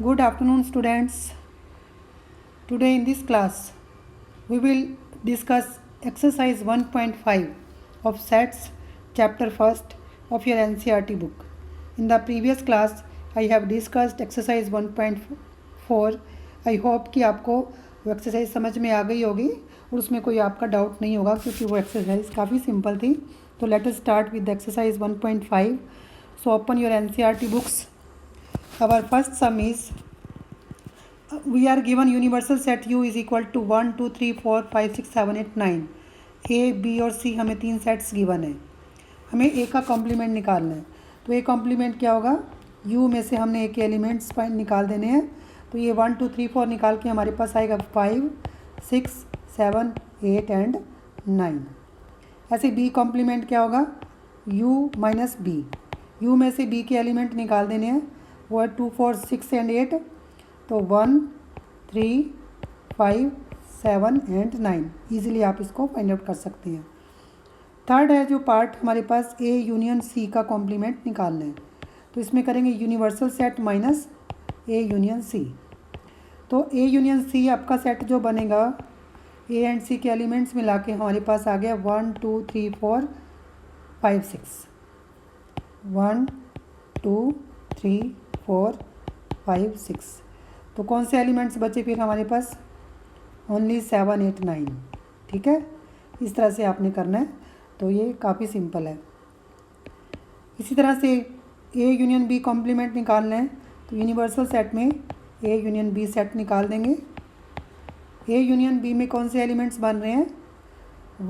Good afternoon, students. Today in this class, we will discuss exercise 1.5 of SETS chapter 1st of your NCERT book. In the previous class, I have discussed exercise 1.4. I hope कि आपको वो exercise समझ में आ गई होगी और उसमें कोई आपका डाउट नहीं होगा क्योंकि वो एक्सरसाइज काफ़ी सिंपल थी. तो let us start with exercise 1.5. So open your NCERT books. Our first sum is we are given universal set U is equal to 1 2 3 4 5 6 7 8 9. A B और C हमें 3 सेट्स गिवन है. हमें ए का कॉम्प्लीमेंट निकालना है. तो ए कॉम्प्लीमेंट क्या होगा? U में से हमने ए के एलिमेंट्स निकाल देने हैं. तो ये 1 2 3 4 निकाल के हमारे पास आएगा 5 6 7 8 एंड 9. ऐसे B कॉम्प्लीमेंट क्या होगा? U minus B. U में से B के एलिमेंट निकाल देने हैं. वो है 2 4 6 एंड 8. तो 1 3 5 7 एंड 9. ईजिली आप इसको फाइंड आउट कर सकते हैं. थर्ड है जो पार्ट हमारे पास ए यूनियन सी का कॉम्प्लीमेंट निकालना है. तो इसमें करेंगे universal set minus A union C. तो ए यूनियन सी आपका सेट जो बनेगा ए एंड सी के एलिमेंट्स मिला के हमारे पास आ गया 1 2 3 4 5 6. 1 2 3 4 5 6. तो कौन से एलिमेंट्स बचे फिर हमारे पास? ओनली 7 8 9. ठीक है, इस तरह से आपने करना है. तो ये काफ़ी सिंपल है. इसी तरह से ए यूनियन बी कॉम्प्लीमेंट निकालना है. तो यूनिवर्सल सेट में ए यूनियन बी सेट निकाल देंगे. ए यूनियन बी में कौन से एलिमेंट्स बन रहे हैं?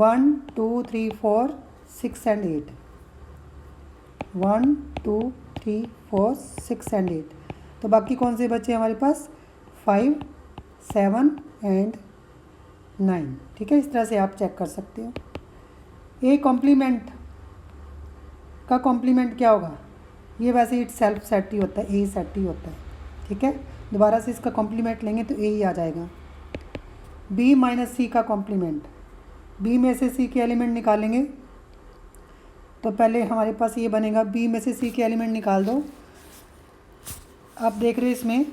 1 2 3 4 6 एंड 8. 1 2 3 4 6 एंड 8. तो बाकी कौन से बचे हमारे पास? 5 7 एंड 9. ठीक है, इस तरह से आप चेक कर सकते हो. ए कॉम्प्लीमेंट का कॉम्प्लीमेंट क्या होगा? ये वैसे इट सेल्फ सेट ही होता है, ए सेट ही होता है. ठीक है, दोबारा से इसका कॉम्प्लीमेंट लेंगे तो ए ही आ जाएगा. बी माइनस सी का कॉम्प्लीमेंट. बी में से सी के एलिमेंट निकालेंगे. तो पहले हमारे पास ये बनेगा बी में से सी के एलिमेंट निकाल दो. आप देख रहे हैं इसमें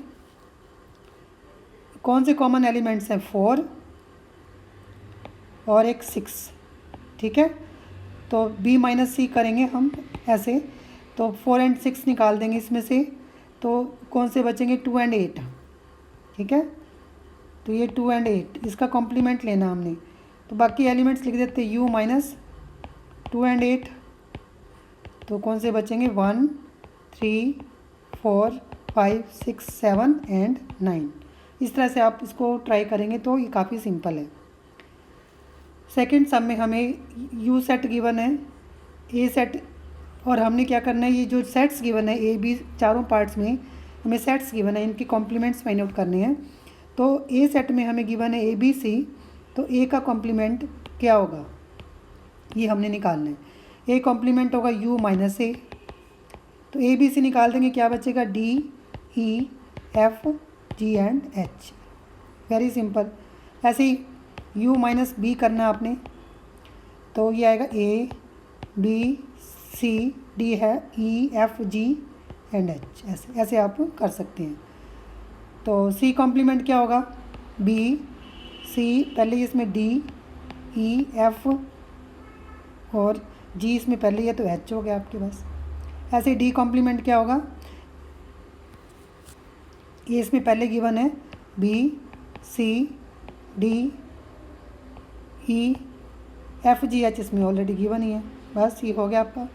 कौन से कॉमन एलिमेंट्स हैं? 4 और एक 6. ठीक है, तो b माइनस सी करेंगे हम ऐसे. तो 4 एंड 6 निकाल देंगे इसमें से. तो कौन से बचेंगे? 2 एंड 8. ठीक है, तो ये 2 एंड 8 इसका कॉम्प्लीमेंट लेना हमने. तो बाकी एलिमेंट्स लिख देते हैं u माइनस 2 एंड 8. तो कौन से बचेंगे? 1 3 4 5 6 7 एंड 9. इस तरह से आप इसको ट्राई करेंगे तो ये काफ़ी सिंपल है. सेकंड सम में हमें यू सेट गिवन है, ए सेट, और हमने क्या करना है? ये जो सेट्स गिवन है ए बी चारों पार्ट्स में हमें सेट्स गिवन है, इनके कॉम्प्लीमेंट्स फाइंड आउट करने हैं. तो ए सेट में हमें गिवन है ए बी सी. तो ए का कॉम्प्लीमेंट क्या होगा ये हमने निकालना है. ए कॉम्प्लीमेंट होगा यू माइनस ए. तो ए बी सी निकाल देंगे, क्या बचेगा? D E F ji and H. Very simple. ऐसे ही यू माइनस बी करना है आपने. तो ये आएगा ए बी सी डी है ई एफ जी एंड एच. ऐसे ऐसे आप कर सकते हैं. तो सी कॉम्प्लीमेंट क्या होगा? बी सी, पहले इसमें डी ई एफ और जी इसमें पहले है तो एच हो गया आपके पास. ऐसे डी कॉम्प्लीमेंट क्या होगा? ये इसमें पहले गिवन है B C D E F G H, इसमें ऑलरेडी गिवन ही है. बस ये हो गया आपका.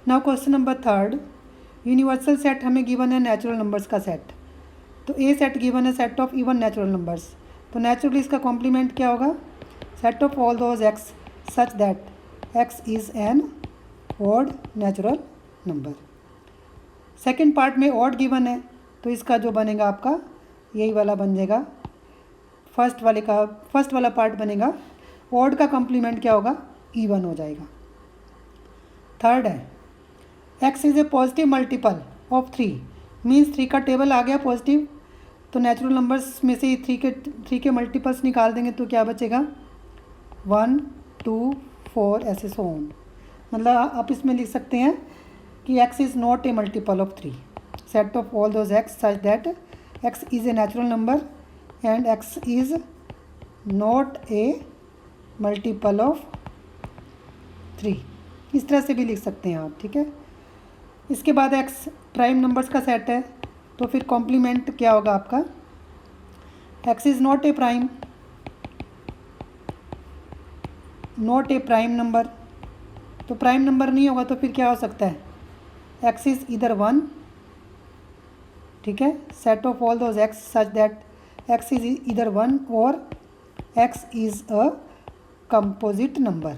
Now question number third. Universal set हमें गिवन है नेचुरल नंबर्स का सेट. तो ए सेट गिवन है set of even natural numbers. तो नेचुरली इसका कॉम्प्लीमेंट क्या होगा? Set of all those x such that x is an odd natural number. Second part में ऑड गिवन है, तो इसका जो बनेगा आपका यही वाला बन जाएगा. फर्स्ट वाला पार्ट बनेगा. ऑड का कॉम्प्लीमेंट क्या होगा? इवन हो जाएगा. थर्ड है x is a positive multiple of 3. Means 3 का टेबल आ गया पॉजिटिव. तो नेचुरल नंबर्स में से 3 के मल्टीपल्स निकाल देंगे तो क्या बचेगा? 1 2 4 ऐसे सो ऑन. मतलब आप इसमें लिख सकते हैं कि x is not a multiple of 3. set of all those x such that x is a natural number and x is not a multiple of 3। इस तरह से भी लिख सकते हैं आप, ठीक है। इसके बाद x प्राइम नंबर्स का सेट है, तो फिर कॉम्प्लीमेंट क्या होगा आपका, x is not a prime, not a prime number, तो प्राइम नंबर नहीं होगा तो फिर क्या हो सकता है, x इज़ इधर 1, ठीक है। Set of all those x such that x is इधर 1 और x is a composite number,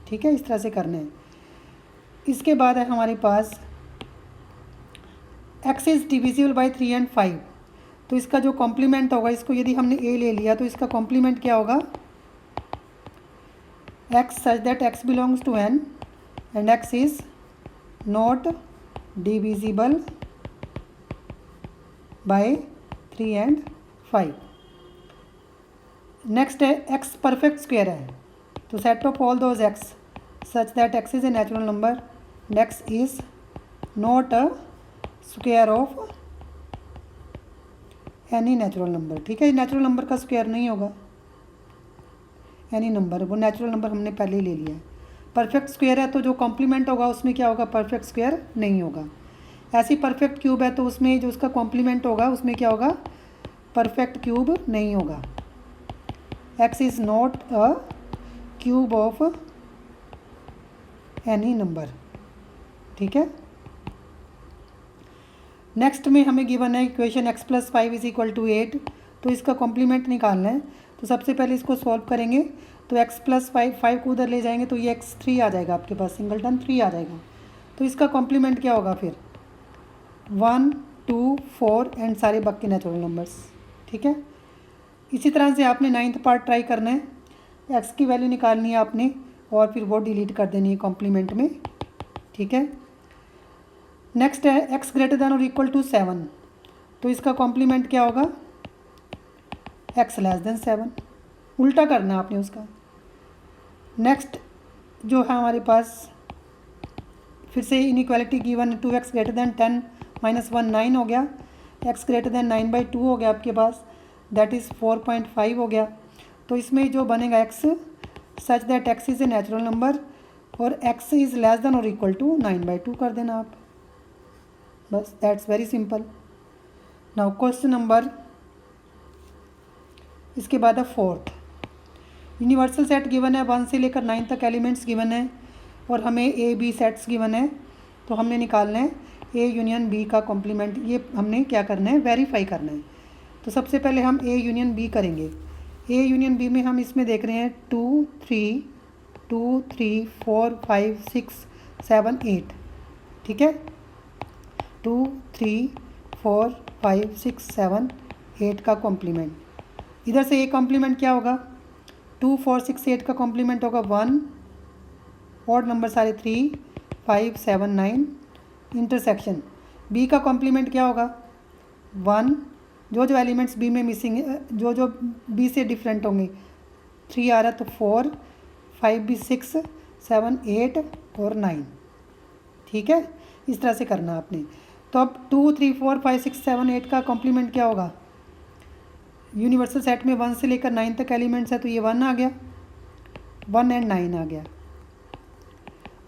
ठीक है। इस तरह से करने हैं। इसके बाद है हमारे पास x is divisible by 3 and 5, तो इसका जो कॉम्प्लीमेंट होगा, इसको यदि हमने a ले लिया तो इसका कॉम्प्लीमेंट क्या होगा, x such that x belongs to n and x is not divisible by 3 and 5। Next है x परफेक्ट स्क्वायर है, तो set of all those x such that x is a natural number and x is not a square of any natural number, ठीक है। Natural number का square नहीं होगा any number, वो natural number हमने पहले ही ले लिया है। परफेक्ट स्क्वायर है तो जो कॉम्प्लीमेंट होगा उसमें क्या होगा, परफेक्ट स्क्वायर नहीं होगा। ऐसी परफेक्ट क्यूब है तो उसमें जो उसका कॉम्प्लीमेंट होगा उसमें क्या होगा, परफेक्ट क्यूब नहीं होगा। x is not a cube of any number, ठीक है। नेक्स्ट में हमें गिवन है इक्वेशन x + 5 = 8, तो इसका कॉम्प्लीमेंट निकालना है। तो सबसे पहले इसको सॉल्व करेंगे, तो x + 5 को उधर ले जाएंगे तो ये x3 आ जाएगा आपके पास, सिंगलटन 3 आ जाएगा। तो इसका कॉम्प्लीमेंट क्या होगा फिर, 1, 2, 4 एंड सारे बाकी नेचुरल नंबर्स, ठीक है। इसी तरह से आपने 9th पार्ट ट्राई करना है, x की वैल्यू निकालनी है आपने और फिर वो डिलीट कर देनी है कॉम्प्लीमेंट में, ठीक है। नेक्स्ट है x > 7, तो इसका कॉम्प्लीमेंट क्या होगा, x < 7, उल्टा करना है आपने उसका। नेक्स्ट जो है हमारे पास फिर से इनइक्वालिटी गिवन, 2x > 10 - 1 9 हो गया, x > 9/2 हो गया आपके पास, दैट इज़ 4.5 हो गया। तो इसमें जो बनेगा x such that x is a natural number और x इज़ < 9/2 कर देना आप, बस that's very simple. Now question number, इसके बाद है 4th, यूनिवर्सल सेट गिवन है, 1 से लेकर 9 तक एलिमेंट्स गिवन है और हमें ए बी सेट्स गिवन है। तो हमने निकालना है ए यूनियन बी का कॉम्प्लीमेंट, ये हमने क्या करना है, वेरीफाई करना है। तो सबसे पहले हम ए यूनियन बी करेंगे। ए यूनियन बी में हम इसमें देख रहे हैं 2 3 4 5 6 7 8, ठीक है। 2 3 4 5 6 7 8 का कॉम्प्लीमेंट, इधर से ए कॉम्प्लीमेंट क्या होगा, 2 4 6 8 का कॉम्प्लीमेंट होगा 1, ऑड नंबर सारे 3 5 7 9, इंटरसेक्शन बी का कॉम्प्लीमेंट क्या होगा 1, जो एलिमेंट्स बी में मिसिंग है, जो बी से डिफरेंट होंगे, 3 आ रहा तो 4, 5 भी 6 7 8 और 9, ठीक है। इस तरह से करना आपने। तो अब 2 3 4 5 6 7 8 का कॉम्प्लीमेंट क्या होगा, यूनिवर्सल सेट में 1 से लेकर 9 तक एलिमेंट्स है तो ये 1 आ गया, 1 एंड 9 आ गया।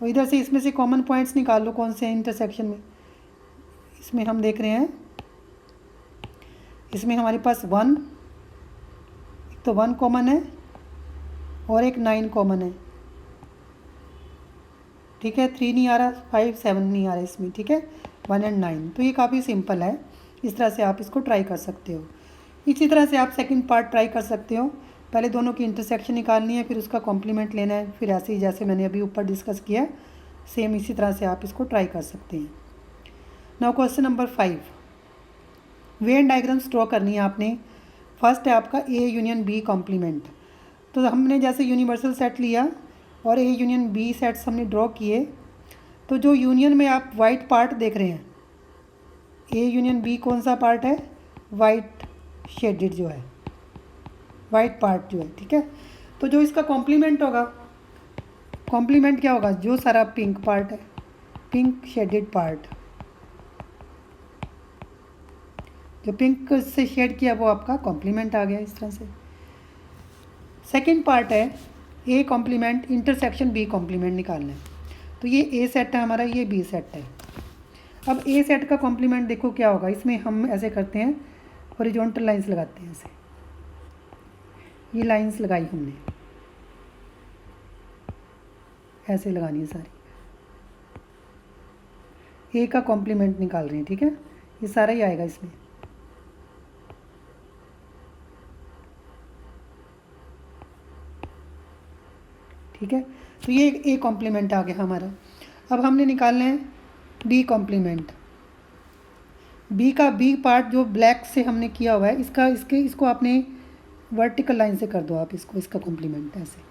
और इधर से इसमें से कॉमन पॉइंट्स निकाल लो कौन से हैं इंटरसेक्शन में। इसमें हम देख रहे हैं, इसमें हमारे पास 1, एक तो 1 कॉमन है और एक 9 कॉमन है, ठीक है। 3 नहीं आ रहा, 5 7 नहीं आ रहा इसमें, ठीक है। 1 एंड 9, तो ये काफ़ी सिंपल है, इस तरह से आप इसको ट्राई कर सकते हो। इसी तरह से आप सेकंड पार्ट ट्राई कर सकते हो, पहले दोनों की इंटरसेक्शन निकालनी है, फिर उसका कॉम्प्लीमेंट लेना है, फिर ऐसे ही जैसे मैंने अभी ऊपर डिस्कस किया सेम इसी तरह से आप इसको ट्राई कर सकते हैं। Now question number 5, Venn diagrams draw करनी है आपने। फर्स्ट है आपका ए यूनियन बी कॉम्प्लीमेंट। तो हमने जैसे यूनिवर्सल सेट लिया और ए यूनियन बी सेट्स हमने ड्रॉ किए, तो जो यूनियन में आप वाइट पार्ट देख रहे हैं, ए यूनियन बी कौन सा पार्ट है, वाइट शेडेड जो है, वाइट पार्ट जो है, ठीक है। तो जो इसका कॉम्प्लीमेंट होगा, कॉम्प्लीमेंट क्या होगा, जो सारा पिंक पार्ट है, पिंक शेडेड पार्ट, जो पिंक से शेड किया वो आपका कॉम्प्लीमेंट आ गया इस तरह से। सेकंड पार्ट है A complement intersection B complement निकालना है। तो ये ए सेट है हमारा, ये बी सेट है। अब ए सेट का कॉम्प्लीमेंट देखो क्या होगा, इसमें हम ऐसे करते हैं, हॉरिजॉन्टल लाइंस लगाते हैं ऐसे, ये लाइंस लगाई हमने, ऐसे लगानी है सारी, ए का कॉम्प्लीमेंट निकाल रहे हैं, ठीक है, ये सारा ही आएगा इसमें। ठीक है, तो ये ए कॉम्प्लीमेंट आ गया हमारा। अब हमने निकालना है बी कॉम्प्लीमेंट। बी का बी पार्ट जो ब्लैक से हमने किया हुआ है, इसको आपने वर्टिकल लाइन से कर दो आप इसको, इसका कॉम्प्लीमेंट ऐसे,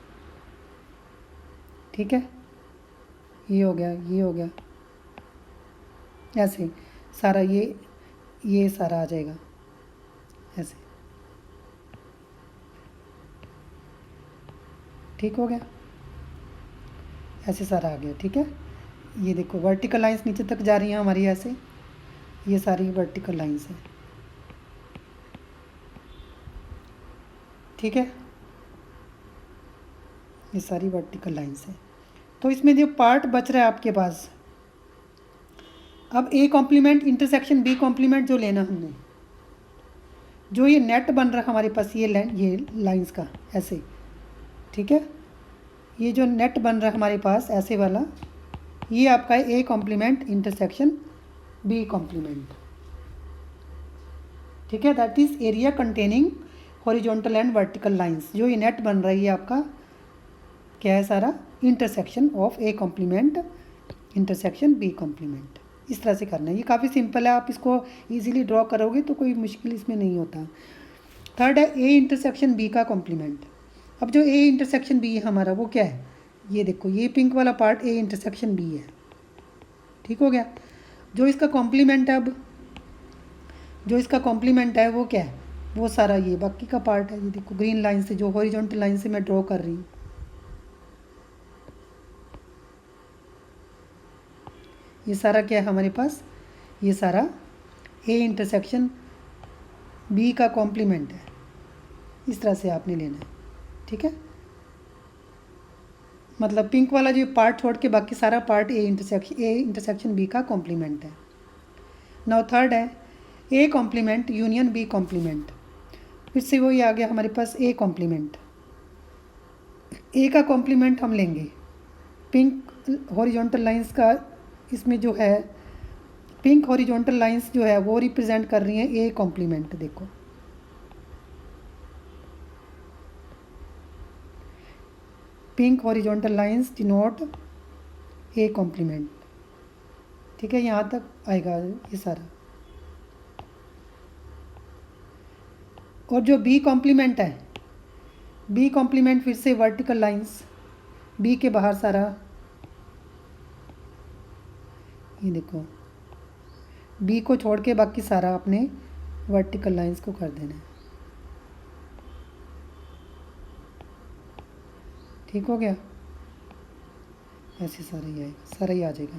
ठीक है, ये हो गया, ये हो गया, ऐसे सारा ये सारा आ जाएगा ऐसे, ठीक हो गया, ऐसे सारा आ गया, ठीक है। ये देखो वर्टिकल लाइंस नीचे तक जा रही हैं हमारी ऐसे, ये सारी वर्टिकल लाइंस है, ठीक है, ये सारी वर्टिकल लाइंस है। तो इसमें जो पार्ट बच रहा है आपके पास, अब A complement intersection B complement जो लेना हमने, जो ये नेट बन रहा है हमारे पास ये लाइंस का ऐसे, ठीक है, ये जो नेट बन रहा है हमारे पास ऐसे वाला, ये आपका A complement intersection B complement, ठीक है, that is area containing horizontal and vertical lines. जो ये नेट बन रहा है ये आपका क्या है, सारा intersection of A complement intersection B complement. इस तरह से करना है, ये काफ़ी सिंपल है, आप इसको इजीली ड्रॉ करोगे तो कोई मुश्किल इसमें नहीं होता। थर्ड है ए इंटरसेक्शन बी का कॉम्प्लीमेंट। अब जो ए इंटरसेक्शन बी है हमारा वो क्या है, ये देखो, ये पिंक वाला पार्ट ए इंटरसेक्शन बी है, ठीक हो गया। जो इसका कॉम्प्लीमेंट है, अब जो इसका कॉम्प्लीमेंट है वो क्या है, वो सारा ये बाकी का पार्ट है, ये देखो ग्रीन लाइन से, जो हॉरिजॉन्टल लाइन से मैं ड्रॉ कर रही हूँ, ये सारा क्या है हमारे पास, ये सारा ए इंटरसेक्शन बी का कॉम्प्लीमेंट है। इस तरह से आपने लेना है, ठीक है, मतलब पिंक वाला जो पार्ट छोड़ के बाकी सारा पार्ट ए इंटरसेक्शन बी का कॉम्प्लीमेंट है। नाउ थर्ड है A complement union B complement. फिर से वही आ गया हमारे पास ए कॉम्प्लीमेंट। ए का कॉम्प्लीमेंट हम लेंगे पिंक हॉरिजॉन्टल लाइंस का, इसमें जो है पिंक हॉरिजॉन्टल लाइंस जो है वो रिप्रेजेंट कर रही हैं ए कॉम्प्लीमेंट। देखो pink horizontal lines denote A complement, ठीक है, यहाँ तक आएगा ये सारा। और जो बी कॉम्प्लीमेंट है, बी कॉम्प्लीमेंट फिर से वर्टिकल लाइंस, बी के बाहर सारा, ये देखो बी को छोड़ के बाकी सारा अपने वर्टिकल लाइंस को कर देना है, ठीक हो गया, ऐसे सारा ही आएगा, सारा ही आ जाएगा।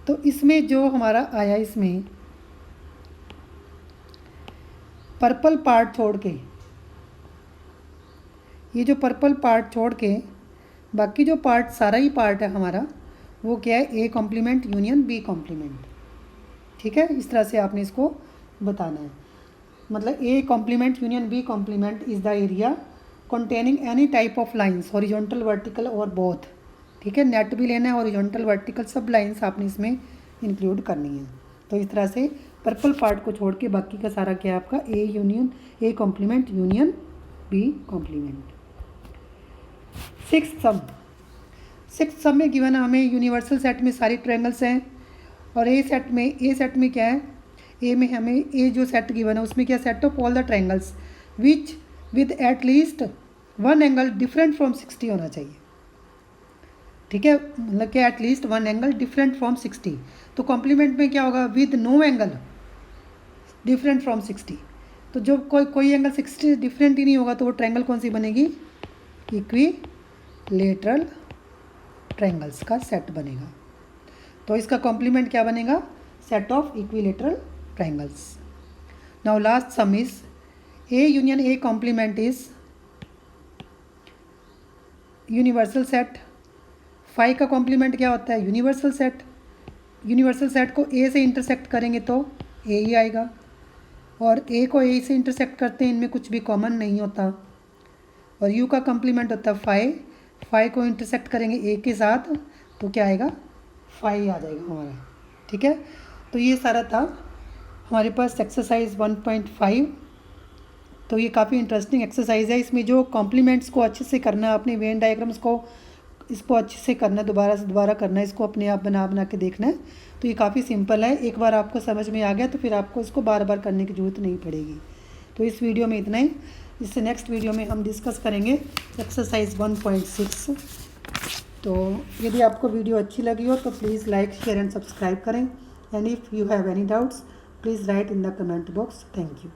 तो इसमें जो हमारा आया, इसमें पर्पल पार्ट छोड़ के, ये जो पर्पल पार्ट छोड़ के बाकी जो पार्ट सारा ही पार्ट है हमारा वो क्या है, A complement union B complement, ठीक है। इस तरह से आपने इसको बताना है, मतलब A complement union B complement is the area containing any type of lines horizontal vertical और बोथ, ठीक है। नेट भी लेना है, हॉरिजॉन्टल वर्टिकल सब लाइंस आपने इसमें इंक्लूड करनी है। तो इस तरह से पर्पल पार्ट को छोड़ के बाकी का सारा क्या है आपका A complement union B complement. Six sum में गिवन हमें यूनिवर्सल सेट में सारी ट्रायंगल्स हैं, और ए सेट में क्या है, ए में हमें ए जो सेट गिवन है उसमें क्या, set of all the triangles which with at least one angle different from 60 होना चाहिए, ठीक है, मतलब क्या at least one angle different from 60। तो कॉम्प्लीमेंट में क्या होगा, with no angle different from 60। तो जो कोई एंगल 60 डिफरेंट ही नहीं होगा तो वो ट्रायंगल कौन सी बनेगी, इक्विलेटरल ट्रायंगल्स का सेट बनेगा। तो इसका कॉम्प्लीमेंट क्या बनेगा? Set of equilateral triangles. Now last sum is A union A complement is universal set. Phi का कॉम्प्लीमेंट क्या होता है? Universal set. यूनिवर्सल सेट को ए से इंटरसेक्ट करेंगे तो ए ही आएगा, और ए को ए से इंटरसेक्ट करते हैं, इनमें कुछ भी कॉमन नहीं होता। और यू का कॉम्प्लीमेंट होता है फाई। फाई को इंटरसेक्ट करेंगे ए के साथ तो क्या आएगा? फाई आ जाएगा हमारा। ठीक है, तो ये सारा था हमारे पास एक्सरसाइज 1.5। तो ये काफ़ी इंटरेस्टिंग एक्सरसाइज है। इसमें जो कॉम्प्लीमेंट्स को अच्छे से करना है, अपने वेन डायग्राम्स को इसको अच्छे से करना है, दोबारा से दोबारा करना है, इसको अपने आप बना बना के देखना है। तो ये काफ़ी सिंपल है, एक बार आपको समझ में आ गया तो फिर आपको इसको बार बार करने की ज़रूरत नहीं पड़ेगी। तो इस वीडियो में इतना ही। इससे नेक्स्ट वीडियो में हम डिस्कस करेंगे एक्सरसाइज 1.6। तो यदि आपको वीडियो अच्छी लगी हो तो please like, share and subscribe करें। And if you have any doubts please write in the comment box. Thank you.